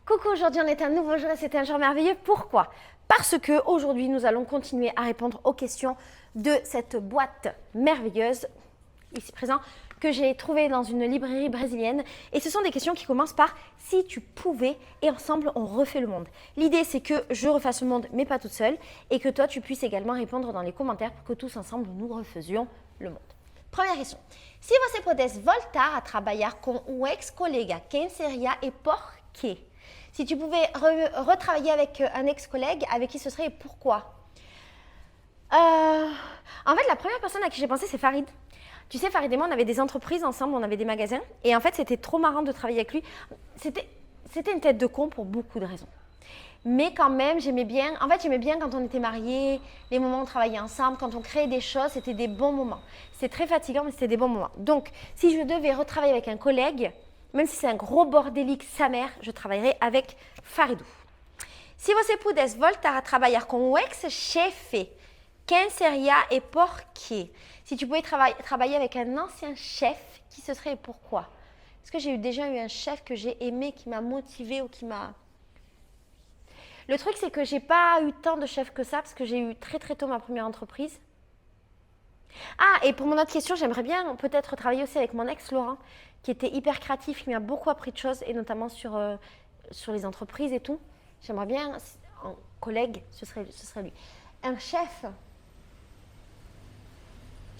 Coucou, aujourd'hui on est un nouveau jour et c'est un jour merveilleux. Pourquoi? Parce que aujourd'hui nous allons continuer à répondre aux questions de cette boîte merveilleuse, ici présent, que j'ai trouvée dans une librairie brésilienne. Et ce sont des questions qui commencent par « si tu pouvais » et ensemble on refait le monde. L'idée c'est que je refasse le monde mais pas toute seule et que toi tu puisses également répondre dans les commentaires pour que tous ensemble nous refaisions le monde. Première question. Si você pudesse voltar a trabalhar com um ex-colega, quem seria e por quê? Si tu pouvais retravailler avec un ex-collègue, avec qui ce serait et pourquoi? En fait, la première personne à qui j'ai pensé, c'est Farid. Tu sais, Farid et moi, on avait des entreprises ensemble, on avait des magasins. Et en fait, c'était trop marrant de travailler avec lui. C'était une tête de con pour beaucoup de raisons. Mais quand même, j'aimais bien. En fait, j'aimais bien quand on était mariés, les moments où on travaillait ensemble, quand on créait des choses, c'était des bons moments. C'était très fatigant, mais c'était des bons moments. Donc, si je devais retravailler avec un collègue, même si c'est un gros bordélique sa mère, je travaillerai avec Faridou. Si você pudesse voltar a trabalhar com o ex-chefe, quem seria e por quê? Si tu pouvais travailler avec un ancien chef, qui ce serait et pourquoi? Est-ce que j'ai déjà eu un chef que j'ai aimé, qui m'a motivé ou qui m'a... Le truc, c'est que j'ai pas eu tant de chefs que ça, parce que j'ai eu très très tôt ma première entreprise. Ah, et pour mon autre question, j'aimerais bien peut-être travailler aussi avec mon ex Laurent, qui était hyper créatif, qui m'a beaucoup appris de choses, et notamment sur les entreprises et tout. J'aimerais bien, un collègue, ce serait lui. Un chef,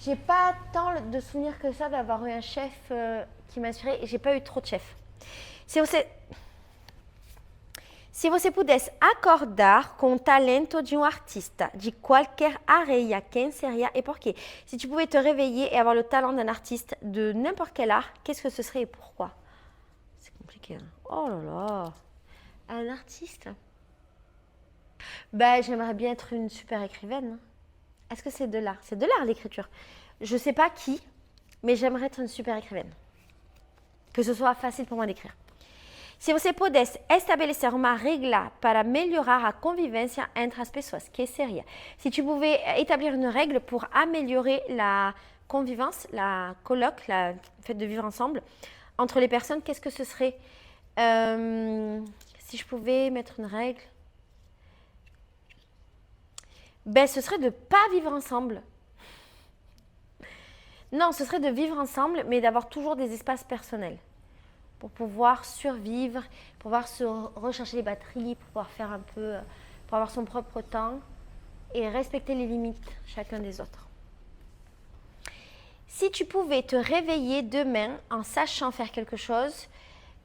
j'ai pas tant de souvenirs que ça d'avoir eu un chef qui m'inspirait, et j'ai pas eu trop de chefs. Se você pudesse acordar com o talento de um artista de qualquer área, quem seria et por quê? Si tu pouvais te réveiller et avoir le talent d'un artiste de n'importe quel art, qu'est-ce que ce serait et pourquoi? C'est compliqué. Hein? Oh là là, un artiste. Ben, j'aimerais bien être une super écrivaine. Est-ce que c'est de l'art? C'est de l'art l'écriture. Je sais pas qui, mais j'aimerais être une super écrivaine. Que ce soit facile pour moi d'écrire. Se você pudesse estabelecer uma regra para melhorar a convivência entre as pessoas, que seria? Si tu pouvais établir une règle pour améliorer la convivence, la colloque, le fait de vivre ensemble, entre les personnes, qu'est-ce que ce serait? Si je pouvais mettre une règle, ben, ce serait de ne pas vivre ensemble. Non, ce serait de vivre ensemble, mais d'avoir toujours des espaces personnels. Pour pouvoir survivre, pour pouvoir se recharger les batteries, pour pouvoir faire un peu, pour avoir son propre temps et respecter les limites chacun des autres. Si tu pouvais te réveiller demain en sachant faire quelque chose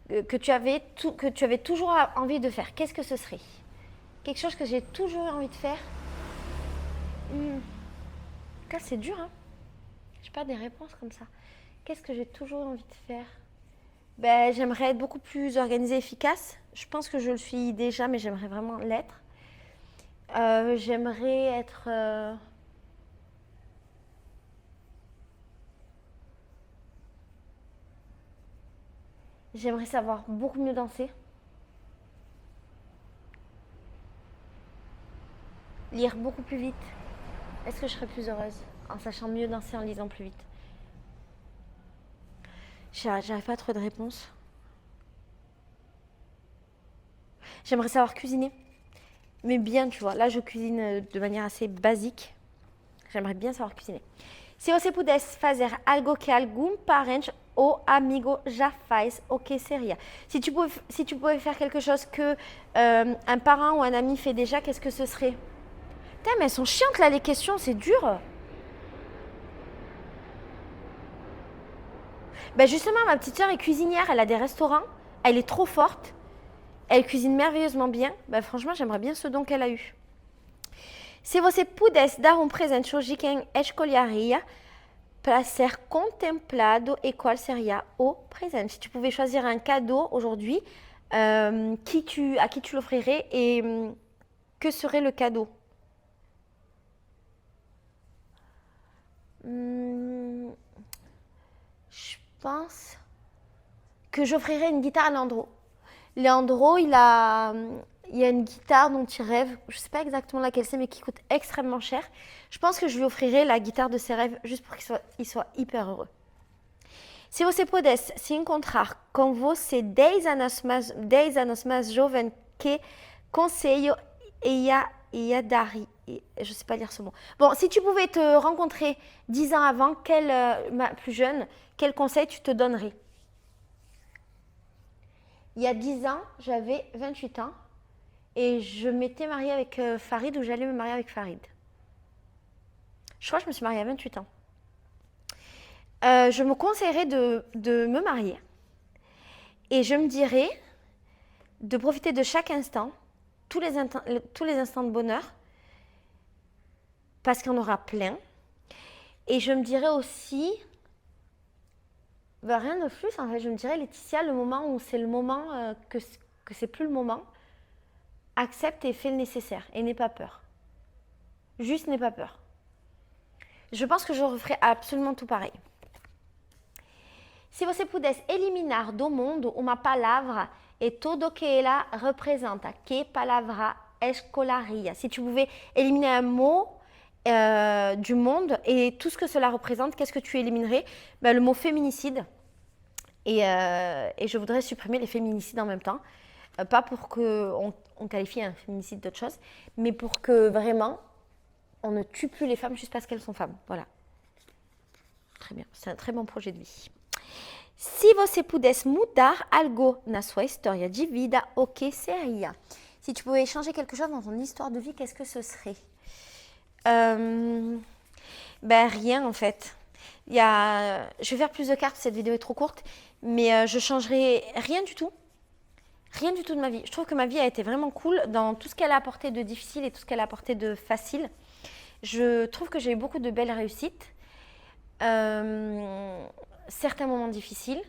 que tu avais toujours envie de faire, qu'est-ce que ce serait? Quelque chose que j'ai toujours envie de faire? C'est dur, hein? Je n'ai pas des réponses comme ça. Qu'est-ce que j'ai toujours envie de faire? Ben, j'aimerais être beaucoup plus organisée et efficace. Je pense que je le suis déjà, mais j'aimerais vraiment l'être. J'aimerais être... J'aimerais savoir beaucoup mieux danser. Lire beaucoup plus vite. Est-ce que je serais plus heureuse en sachant mieux danser, en lisant plus vite? J'arrive pas à trouver de réponse. J'aimerais savoir cuisiner. Mais bien, tu vois. Là, je cuisine de manière assez basique. J'aimerais bien savoir cuisiner. Se você pudesse fazer algo que algum parente ou amigo já faz, o que seria? Si tu pouvais faire quelque chose que un parent ou un ami fait déjà, qu'est-ce que ce serait? Putain, mais elles sont chiantes là, les questions, c'est dur. Ben justement, ma petite sœur est cuisinière, elle a des restaurants, elle est trop forte, elle cuisine merveilleusement bien. Ben franchement, j'aimerais bien ce don qu'elle a eu. Se você pudesse dar presente hoje, quem escolheria para ser contemplado e qual seria o presente? Si tu pouvais choisir un cadeau aujourd'hui, à qui tu l'offrirais et que serait le cadeau? Je pense que j'offrirais une guitare à Leandro. Leandro, il y a une guitare dont il rêve, je ne sais pas exactement laquelle c'est, mais qui coûte extrêmement cher. Je pense que je lui offrirais la guitare de ses rêves juste pour qu'il soit hyper heureux. Se você pudesse se encontrar com você 10 anos mais jovem, que conselho ia dar? Je ne sais pas lire ce mot. Bon, si tu pouvais te rencontrer 10 ans avant, plus jeune, quel conseil tu te donnerais? Il y a 10 ans, j'avais 28 ans et je m'étais mariée avec Farid, ou j'allais me marier avec Farid. Je crois que je me suis mariée à 28 ans. Je me conseillerais de me marier et je me dirais de profiter de chaque instant, tous les instants de bonheur, parce qu'il y en aura plein. Et je me dirais aussi, rien de plus en fait, je me dirais Laetitia, le moment où c'est le moment que c'est plus le moment, accepte et fais le nécessaire et n'aie pas peur. Juste n'aie pas peur. Je pense que je referai absolument tout pareil. Se você pudesse eliminar do mundo uma palavra e tudo que ela representa, que palavra escolheria? Si tu pouvais éliminer un mot du monde et tout ce que cela représente, qu'est-ce que tu éliminerais? Le mot féminicide. Et je voudrais supprimer les féminicides en même temps. Pas pour qu'on qualifie un féminicide d'autre chose, mais pour que vraiment on ne tue plus les femmes juste parce qu'elles sont femmes. Voilà. Très bien, c'est un très bon projet de vie. Se você pudesse mudar algo na sua história de vida, o que seria? Si tu pouvais changer quelque chose dans ton histoire de vie, qu'est-ce que ce serait? Rien en fait. Je vais faire plus de cartes, cette vidéo est trop courte, mais je changerai rien du tout. Rien du tout de ma vie. Je trouve que ma vie a été vraiment cool dans tout ce qu'elle a apporté de difficile et tout ce qu'elle a apporté de facile. Je trouve que j'ai eu beaucoup de belles réussites. Certains moments difficiles.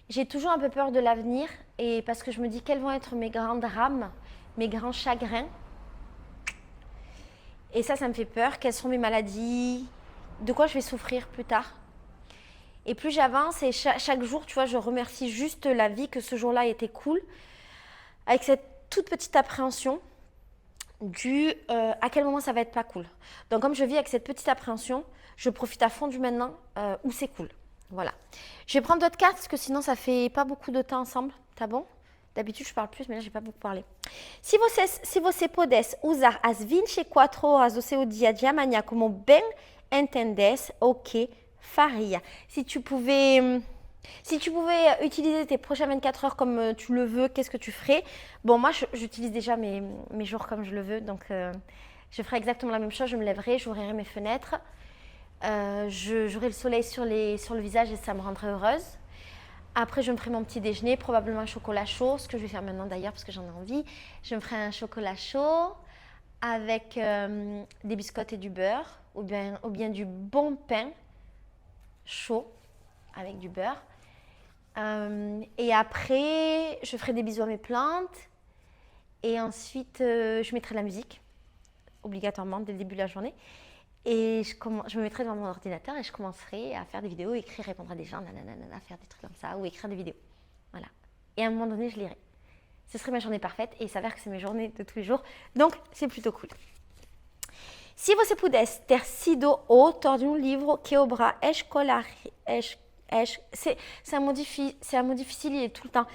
J'ai toujours un peu peur de l'avenir et parce que je me dis quels vont être mes grands drames, mes grands chagrins. Et ça me fait peur. Quelles sont mes maladies? De quoi je vais souffrir plus tard? Et plus j'avance et chaque jour, tu vois, je remercie juste la vie que ce jour-là était cool. Avec cette toute petite appréhension à quel moment ça va être pas cool. Donc comme je vis avec cette petite appréhension, je profite à fond du maintenant où c'est cool. Voilà. Je vais prendre d'autres cartes parce que sinon ça fait pas beaucoup de temps ensemble. Tá bom? D'habitude je parle plus, mais là j'ai pas beaucoup parlé. Se você pudesse usar as 24 horas do seu dia de amanhã como bem entendesse, o que faria? Si tu pouvais utiliser tes prochaines 24 heures comme tu le veux, qu'est-ce que tu ferais? Bon, moi, j'utilise déjà mes jours comme je le veux, donc je ferai exactement la même chose. Je me lèverai, j'ouvrirai mes fenêtres, j'aurai le soleil sur le visage et ça me rendrait heureuse. Après, je me ferai mon petit déjeuner, probablement un chocolat chaud, ce que je vais faire maintenant d'ailleurs parce que j'en ai envie. Je me ferai un chocolat chaud avec des biscottes et du beurre, ou bien du bon pain chaud avec du beurre. Et après, je ferai des bisous à mes plantes. Et ensuite, je mettrai de la musique, obligatoirement, dès le début de la journée. Et je me mettrai devant mon ordinateur et je commencerai à faire des vidéos, écrire, répondre à des gens, faire des trucs comme ça, ou écrire des vidéos. Voilà. Et à un moment donné, je lirai. Ce serait ma journée parfaite et il s'avère que c'est mes journées de tous les jours. Donc, c'est plutôt cool. Se você pudesse ter sido auteur d'un livre, que obra c'est un mot difficile, il est tout le temps.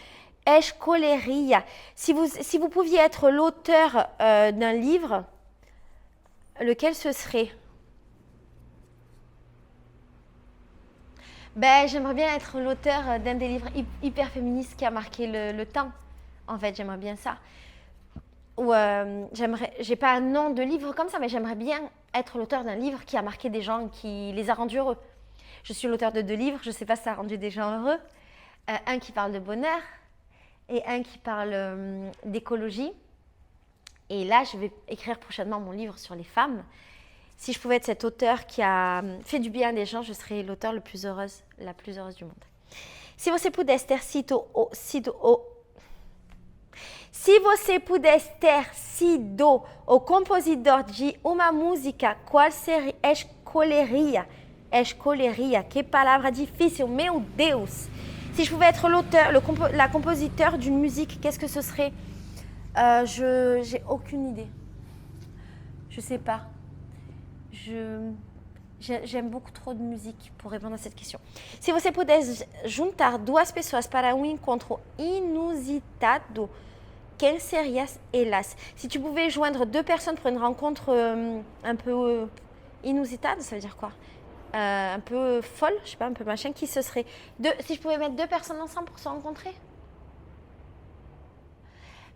Escolheria. Si vous pouviez être l'auteur d'un livre, lequel ce serait? J'aimerais bien être l'auteur d'un des livres hyper féministes qui a marqué le temps. En fait, j'aimerais bien ça. Ou j'ai pas un nom de livre comme ça, mais j'aimerais bien être l'auteur d'un livre qui a marqué des gens, qui les a rendus heureux. Je suis l'auteur de 2 livres, je ne sais pas si ça a rendu des gens heureux. Un qui parle de bonheur et un qui parle d'écologie. Et là, je vais écrire prochainement mon livre sur les femmes. Si je pouvais être cet auteur qui a fait du bien à des gens, je serais l'auteur la plus heureuse du monde. Se você pudesse ter sido o compositor de uma música, qual seria? Escolheria. Que palavra difícil, meu Deus! Si je pouvais être la compositeur d'une musique, qu'est-ce que ce serait? J'ai aucune idée. Je sais pas. J'aime beaucoup trop de musique pour répondre à cette question. Se você pudesse juntar duas pessoas para um encontro inusitado, quem seriam elas? Si tu pouvais joindre deux personnes pour une rencontre un peu inusitada, ça veut dire quoi? Un peu folle, je sais pas, un peu machin, qui ce serait? Si je pouvais mettre deux personnes ensemble pour se rencontrer?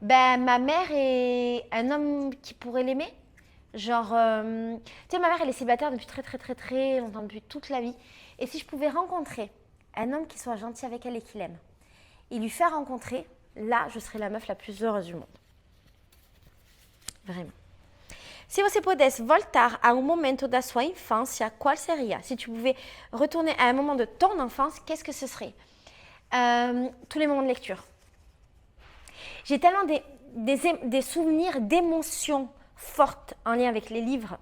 Ben, ma mère et un homme qui pourrait l'aimer. Genre, tu sais, ma mère, elle est célibataire depuis très longtemps, depuis toute la vie. Et si je pouvais rencontrer un homme qui soit gentil avec elle et qui l'aime, et lui faire rencontrer, là, je serais la meuf la plus heureuse du monde. Vraiment. Se você pudesse voltar a um momento da sua infância, qual seria? Si tu pouvais retourner à un moment de ton enfance, qu'est-ce que ce serait? Tous les moments de lecture. J'ai tellement des souvenirs d'émotions fortes en lien avec les livres,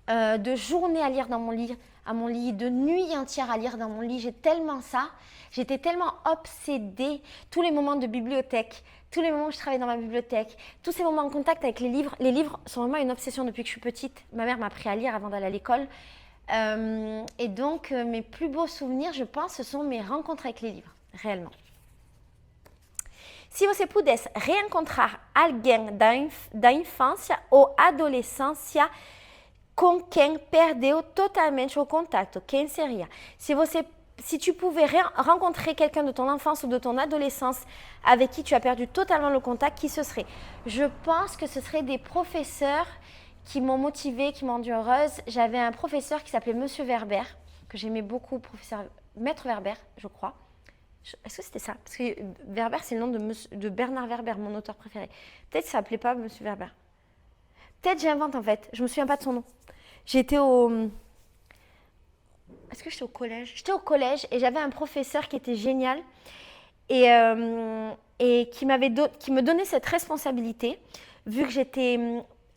de journées à lire à mon lit, de nuits entières à lire dans mon lit. J'ai tellement ça. J'étais tellement obsédée. Tous les moments de bibliothèque, tous les moments où je travaillais dans ma bibliothèque, tous ces moments en contact avec les livres. Les livres sont vraiment une obsession depuis que je suis petite. Ma mère m'a appris à lire avant d'aller à l'école. Et donc, mes plus beaux souvenirs, je pense, ce sont mes rencontres avec les livres, réellement. Se você pudesse reencontrar alguém da infância ou adolescência com quem perdeu totalmente o contato, quem seria? Si tu pouvais rencontrer quelqu'un de ton enfance ou de ton adolescence avec qui tu as perdu totalement le contact, qui ce serait? Je pense que ce serait des professeurs qui m'ont motivée, qui m'ont rendue heureuse. J'avais un professeur qui s'appelait Monsieur Werber, que j'aimais beaucoup, Maître Werber, je crois. Est-ce que c'était ça? Parce que Werber, c'est le nom de Bernard Werber, mon auteur préféré. Peut-être que ça s'appelait pas Monsieur Werber. Peut-être j'invente en fait. Je me souviens pas de son nom. J'étais au... Est-ce que j'étais au collège? J'étais au collège et j'avais un professeur qui était génial et qui me donnait cette responsabilité, vu que j'étais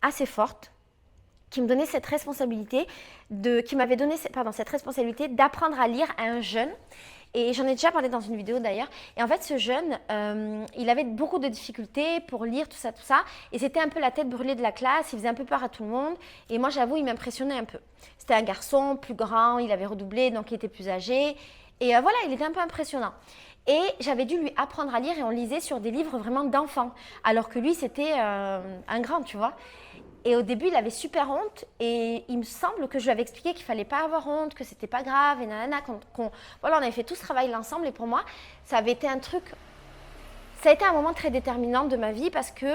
assez forte, qui me donnait cette responsabilité cette responsabilité d'apprendre à lire à un jeune. Et j'en ai déjà parlé dans une vidéo d'ailleurs. Et en fait, ce jeune, il avait beaucoup de difficultés pour lire, tout ça. Et c'était un peu la tête brûlée de la classe. Il faisait un peu peur à tout le monde. Et moi, j'avoue, il m'impressionnait un peu. C'était un garçon plus grand, il avait redoublé, donc il était plus âgé. Et voilà, il était un peu impressionnant. Et j'avais dû lui apprendre à lire et on lisait sur des livres vraiment d'enfants. Alors que lui, c'était un grand, tu vois. Et au début, il avait super honte et il me semble que je lui avais expliqué qu'il ne fallait pas avoir honte, que c'était pas grave et nanana. Voilà, on avait fait tout ce travail ensemble et pour moi, ça a été un moment très déterminant de ma vie parce que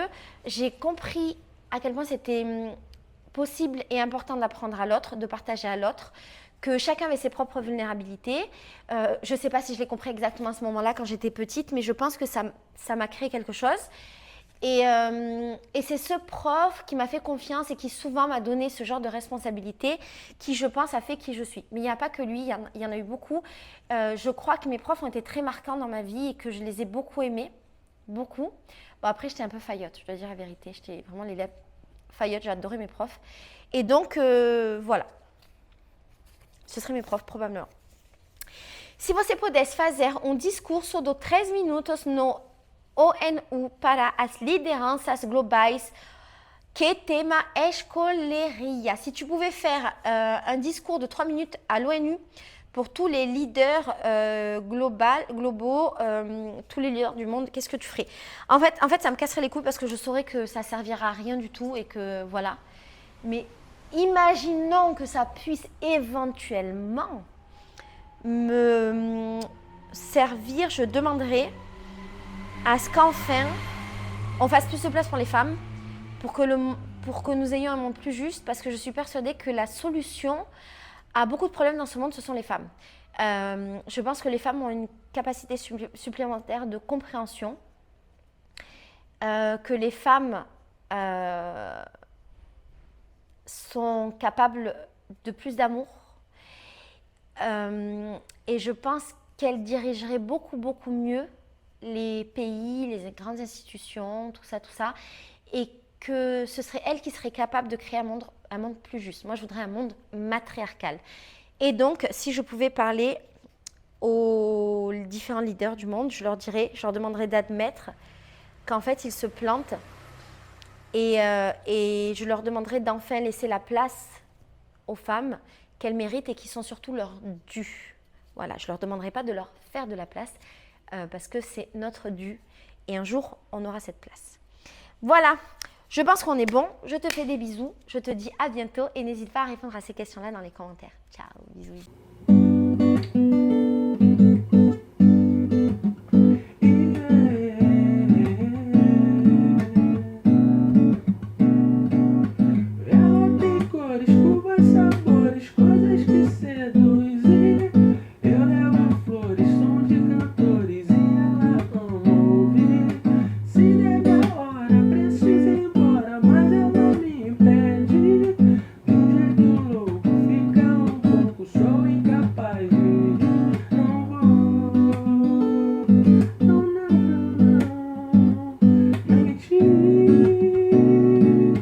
j'ai compris à quel point c'était possible et important d'apprendre à l'autre, de partager à l'autre, que chacun avait ses propres vulnérabilités. Je ne sais pas si je l'ai compris exactement à ce moment-là quand j'étais petite, mais je pense que ça m'a créé quelque chose. Et c'est ce prof qui m'a fait confiance et qui souvent m'a donné ce genre de responsabilité qui, je pense, a fait qui je suis. Mais il n'y a pas que lui, il y en a eu beaucoup. Je crois que mes profs ont été très marquants dans ma vie et que je les ai beaucoup aimés. Beaucoup. Bon, après, j'étais un peu faillotte, je dois dire la vérité. J'étais vraiment l'élève faillotte, j'adorais mes profs. Et donc, voilà. Ce seraient mes profs, probablement. Se você pudesse fazer discurso de 13 minutos no ONU para as lideranças globais, que tema escolheria? Si tu pouvais faire un discours de 3 minutes à l'ONU pour tous les leaders globaux, tous les leaders du monde, qu'est-ce que tu ferais? En fait, ça me casserait les couilles parce que je saurais que ça servira à rien du tout et que voilà. Mais imaginons que ça puisse éventuellement me servir, je demanderais à ce qu'enfin, on fasse plus de place pour les femmes, pour que nous ayons un monde plus juste, parce que je suis persuadée que la solution à beaucoup de problèmes dans ce monde, ce sont les femmes. Je pense que les femmes ont une capacité supplémentaire de compréhension, que les femmes sont capables de plus d'amour, et je pense qu'elles dirigeraient beaucoup mieux les pays, les grandes institutions, tout ça, et que ce serait elle qui serait capable de créer un monde plus juste. Moi, je voudrais un monde matriarcal. Et donc, si je pouvais parler aux différents leaders du monde, je leur demanderais d'admettre qu'en fait, ils se plantent et je leur demanderais d'enfin laisser la place aux femmes, qu'elles méritent et qui sont surtout leur dû. Voilà, je ne leur demanderai pas de leur faire de la place parce que c'est notre dû et un jour, on aura cette place. Voilà, je pense qu'on est bon. Je te fais des bisous, je te dis à bientôt et n'hésite pas à répondre à ces questions-là dans les commentaires. Ciao, bisous.